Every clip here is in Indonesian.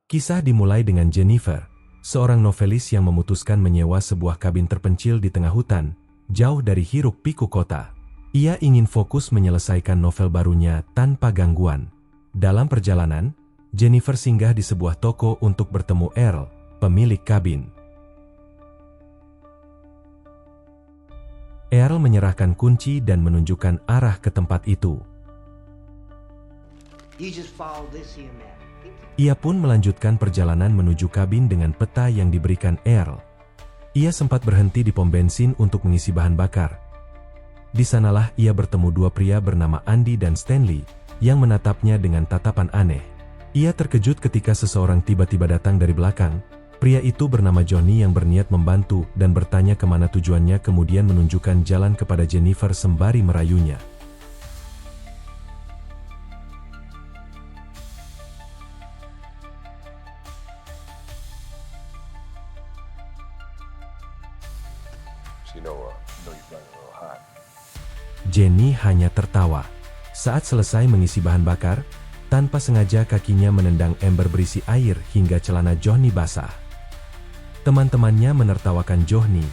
Kisah dimulai dengan Jennifer, seorang novelis yang memutuskan menyewa sebuah kabin terpencil di tengah hutan, jauh dari hiruk-pikuk kota. Ia ingin fokus menyelesaikan novel barunya tanpa gangguan. Dalam perjalanan, Jennifer singgah di sebuah toko untuk bertemu Earl, pemilik kabin. Earl menyerahkan kunci dan menunjukkan arah ke tempat itu. Ia pun melanjutkan perjalanan menuju kabin dengan peta yang diberikan Earl. Ia sempat berhenti di pom bensin untuk mengisi bahan bakar. Di sanalah ia bertemu dua pria bernama Andy dan Stanley, yang menatapnya dengan tatapan aneh. Ia terkejut ketika seseorang tiba-tiba datang dari belakang. Pria itu bernama Johnny yang berniat membantu dan bertanya kemana tujuannya, kemudian menunjukkan jalan kepada Jennifer sembari merayunya. Jenny hanya tertawa. Saat selesai mengisi bahan bakar, tanpa sengaja kakinya menendang ember berisi air hingga celana Johnny basah. Teman-temannya menertawakan Johnny.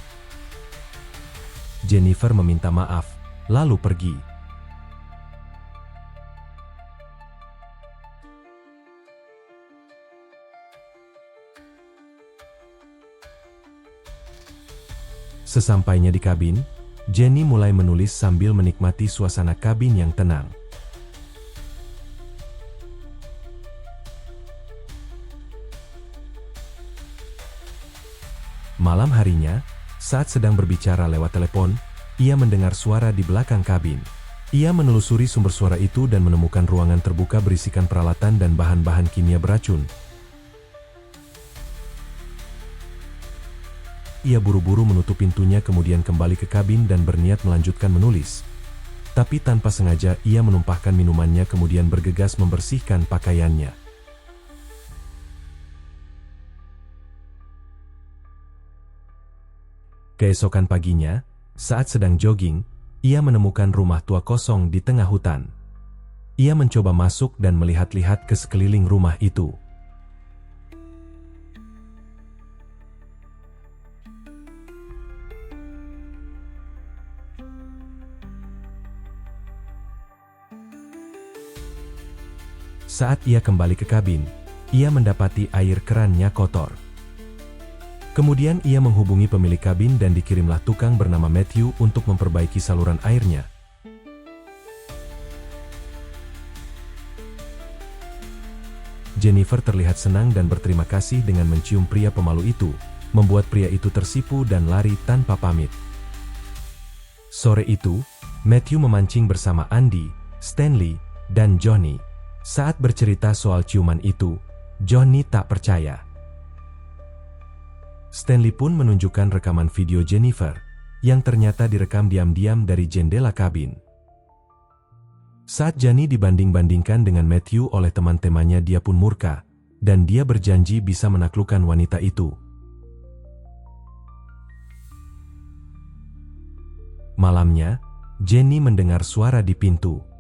Jennifer meminta maaf, lalu pergi. Sesampainya di kabin, Jenny mulai menulis sambil menikmati suasana kabin yang tenang. Malam harinya, saat sedang berbicara lewat telepon, ia mendengar suara di belakang kabin. Ia menelusuri sumber suara itu dan menemukan ruangan terbuka berisikan peralatan dan bahan-bahan kimia beracun. Ia buru-buru menutup pintunya, kemudian kembali ke kabin dan berniat melanjutkan menulis. Tapi tanpa sengaja ia menumpahkan minumannya, kemudian bergegas membersihkan pakaiannya. Keesokan paginya, saat sedang jogging, ia menemukan rumah tua kosong di tengah hutan. Ia mencoba masuk dan melihat-lihat ke sekeliling rumah itu. Saat ia kembali ke kabin, ia mendapati air kerannya kotor. Kemudian ia menghubungi pemilik kabin dan dikirimlah tukang bernama Matthew untuk memperbaiki saluran airnya. Jennifer terlihat senang dan berterima kasih dengan mencium pria pemalu itu, membuat pria itu tersipu dan lari tanpa pamit. Sore itu, Matthew memancing bersama Andy, Stanley, dan Johnny. Saat bercerita soal ciuman itu, Johnny tak percaya. Stanley pun menunjukkan rekaman video Jennifer, yang ternyata direkam diam-diam dari jendela kabin. Saat Johnny dibanding-bandingkan dengan Matthew oleh teman-temannya, dia pun murka, dan dia berjanji bisa menaklukkan wanita itu. Malamnya, Jenny mendengar suara di pintu.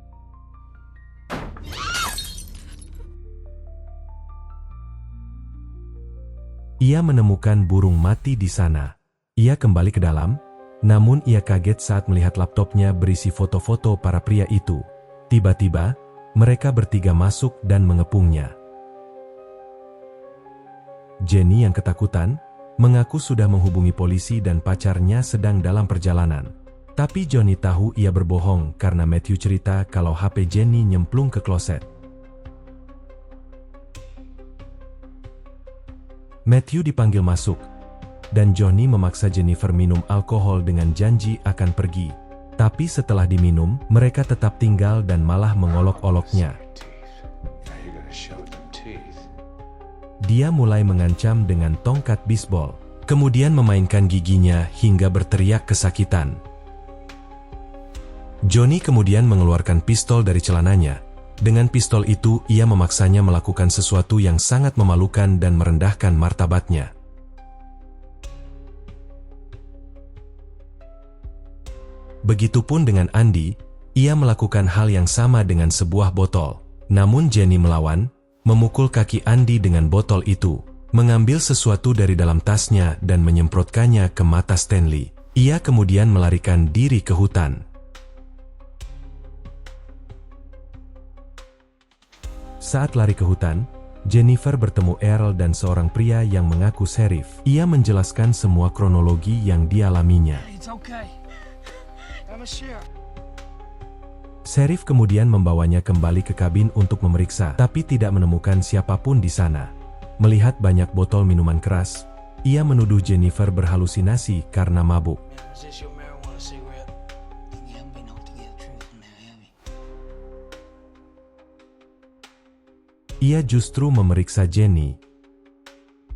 Ia menemukan burung mati di sana. Ia kembali ke dalam, namun ia kaget saat melihat laptopnya berisi foto-foto para pria itu. Tiba-tiba, mereka bertiga masuk dan mengepungnya. Jenny yang ketakutan, mengaku sudah menghubungi polisi dan pacarnya sedang dalam perjalanan. Tapi Johnny tahu ia berbohong karena Matthew cerita kalau HP Jenny nyemplung ke kloset. Matthew dipanggil masuk, dan Johnny memaksa Jennifer minum alkohol dengan janji akan pergi. Tapi setelah diminum, mereka tetap tinggal dan malah mengolok-oloknya. Dia mulai mengancam dengan tongkat bisbol, kemudian memainkan giginya hingga berteriak kesakitan. Johnny kemudian mengeluarkan pistol dari celananya. Dengan pistol itu, ia memaksanya melakukan sesuatu yang sangat memalukan dan merendahkan martabatnya. Begitupun dengan Andy, ia melakukan hal yang sama dengan sebuah botol. Namun Jenny melawan, memukul kaki Andy dengan botol itu, mengambil sesuatu dari dalam tasnya dan menyemprotkannya ke mata Stanley. Ia kemudian melarikan diri ke hutan. Saat lari ke hutan, Jennifer bertemu Earl dan seorang pria yang mengaku sheriff. Ia menjelaskan semua kronologi yang dialaminya. Sheriff kemudian membawanya kembali ke kabin untuk memeriksa, tapi tidak menemukan siapapun di sana. Melihat banyak botol minuman keras, ia menuduh Jennifer berhalusinasi karena mabuk. Ia justru memeriksa Jenny.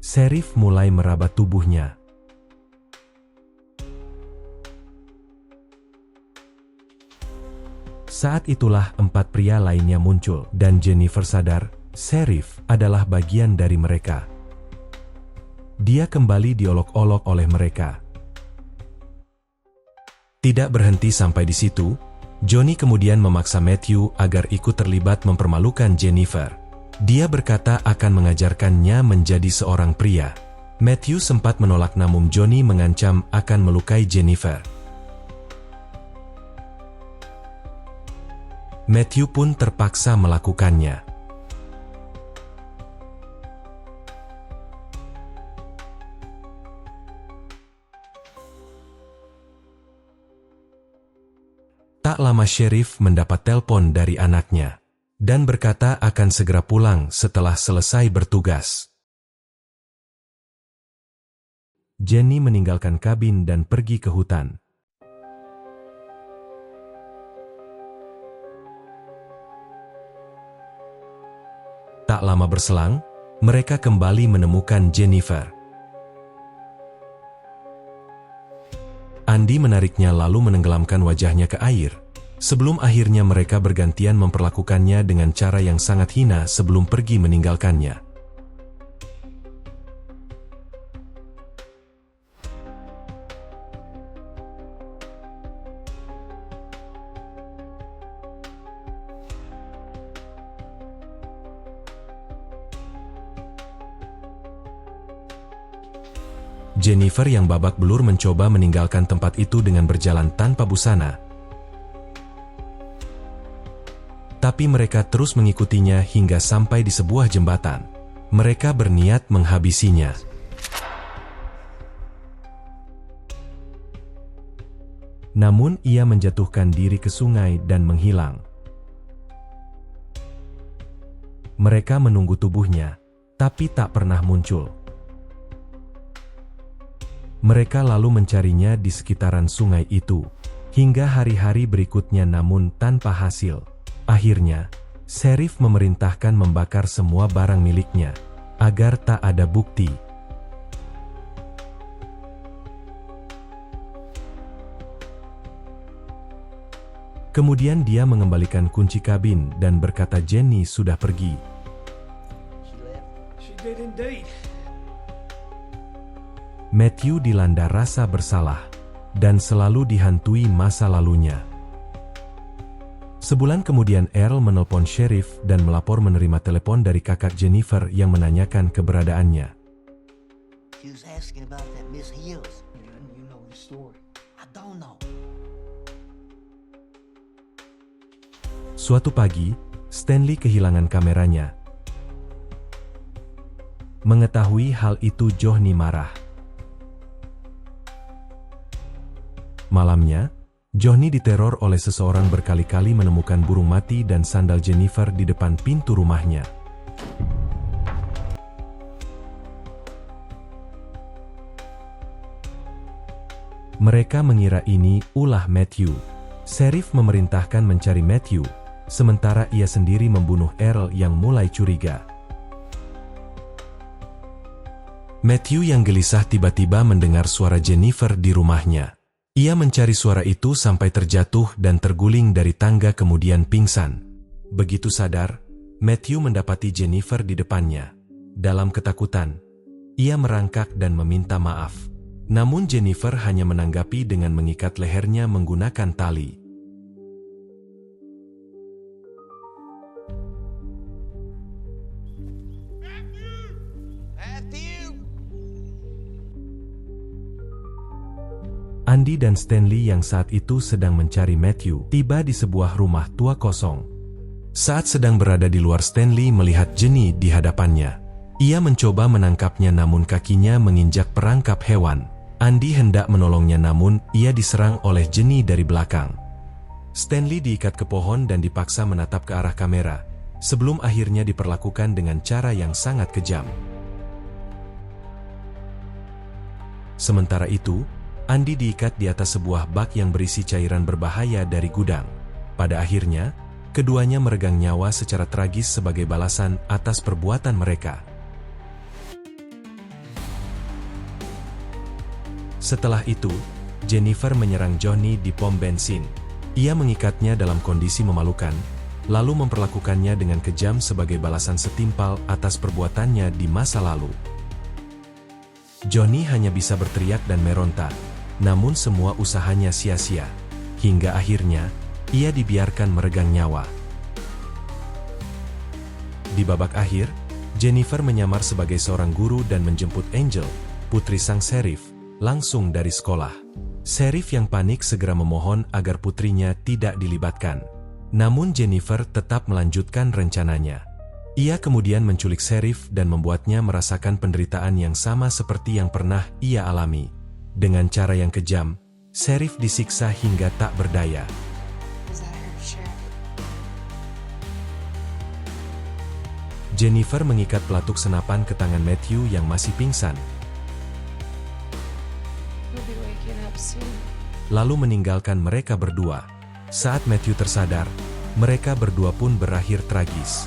Sheriff mulai meraba tubuhnya. Saat itulah 4 pria lainnya muncul, dan Jennifer sadar, Sheriff adalah bagian dari mereka. Dia kembali diolok-olok oleh mereka. Tidak berhenti sampai di situ, Johnny kemudian memaksa Matthew agar ikut terlibat mempermalukan Jennifer. Dia berkata akan mengajarkannya menjadi seorang pria. Matthew sempat menolak namun Johnny mengancam akan melukai Jennifer. Matthew pun terpaksa melakukannya. Tak lama Sheriff mendapat telepon dari anaknya dan berkata akan segera pulang setelah selesai bertugas. Jenny meninggalkan kabin dan pergi ke hutan. Tak lama berselang, mereka kembali menemukan Jennifer. Andy menariknya lalu menenggelamkan wajahnya ke air. Sebelum akhirnya mereka bergantian memperlakukannya dengan cara yang sangat hina sebelum pergi meninggalkannya. Jennifer yang babak belur mencoba meninggalkan tempat itu dengan berjalan tanpa busana. Tapi mereka terus mengikutinya hingga sampai di sebuah jembatan. Mereka berniat menghabisinya. Namun ia menjatuhkan diri ke sungai dan menghilang. Mereka menunggu tubuhnya, tapi tak pernah muncul. Mereka lalu mencarinya di sekitaran sungai itu, hingga hari-hari berikutnya namun tanpa hasil. Akhirnya, Sheriff memerintahkan membakar semua barang miliknya, agar tak ada bukti. Kemudian dia mengembalikan kunci kabin dan berkata Jenny sudah pergi. Matthew dilanda rasa bersalah, dan selalu dihantui masa lalunya. Sebulan kemudian Earl menelpon Sheriff dan melapor menerima telepon dari kakak Jennifer yang menanyakan keberadaannya. Suatu pagi, Stanley kehilangan kameranya. Mengetahui hal itu Johnny marah. Malamnya, Johnny diteror oleh seseorang berkali-kali menemukan burung mati dan sandal Jennifer di depan pintu rumahnya. Mereka mengira ini ulah Matthew. Sheriff memerintahkan mencari Matthew, sementara ia sendiri membunuh Earl yang mulai curiga. Matthew yang gelisah tiba-tiba mendengar suara Jennifer di rumahnya. Ia mencari suara itu sampai terjatuh dan terguling dari tangga kemudian pingsan. Begitu sadar, Matthew mendapati Jennifer di depannya. Dalam ketakutan, ia merangkak dan meminta maaf. Namun Jennifer hanya menanggapi dengan mengikat lehernya menggunakan tali. Andy dan Stanley yang saat itu sedang mencari Matthew tiba di sebuah rumah tua kosong. Saat sedang berada di luar, Stanley melihat Jenny di hadapannya. Ia mencoba menangkapnya namun kakinya menginjak perangkap hewan. Andy hendak menolongnya namun ia diserang oleh Jenny dari belakang. Stanley diikat ke pohon dan dipaksa menatap ke arah kamera, sebelum akhirnya diperlakukan dengan cara yang sangat kejam. Sementara itu, Andy diikat di atas sebuah bak yang berisi cairan berbahaya dari gudang. Pada akhirnya, keduanya meregang nyawa secara tragis sebagai balasan atas perbuatan mereka. Setelah itu, Jennifer menyerang Johnny di pom bensin. Ia mengikatnya dalam kondisi memalukan, lalu memperlakukannya dengan kejam sebagai balasan setimpal atas perbuatannya di masa lalu. Johnny hanya bisa berteriak dan meronta, namun semua usahanya sia-sia. Hingga akhirnya, ia dibiarkan meregang nyawa. Di babak akhir, Jennifer menyamar sebagai seorang guru dan menjemput Angel, putri sang sheriff, langsung dari sekolah. Sheriff yang panik segera memohon agar putrinya tidak dilibatkan. Namun Jennifer tetap melanjutkan rencananya. Ia kemudian menculik sheriff dan membuatnya merasakan penderitaan yang sama seperti yang pernah ia alami. Dengan cara yang kejam, sheriff disiksa hingga tak berdaya. Jennifer mengikat pelatuk senapan ke tangan Matthew yang masih pingsan, lalu meninggalkan mereka berdua. Saat Matthew tersadar, mereka berdua pun berakhir tragis.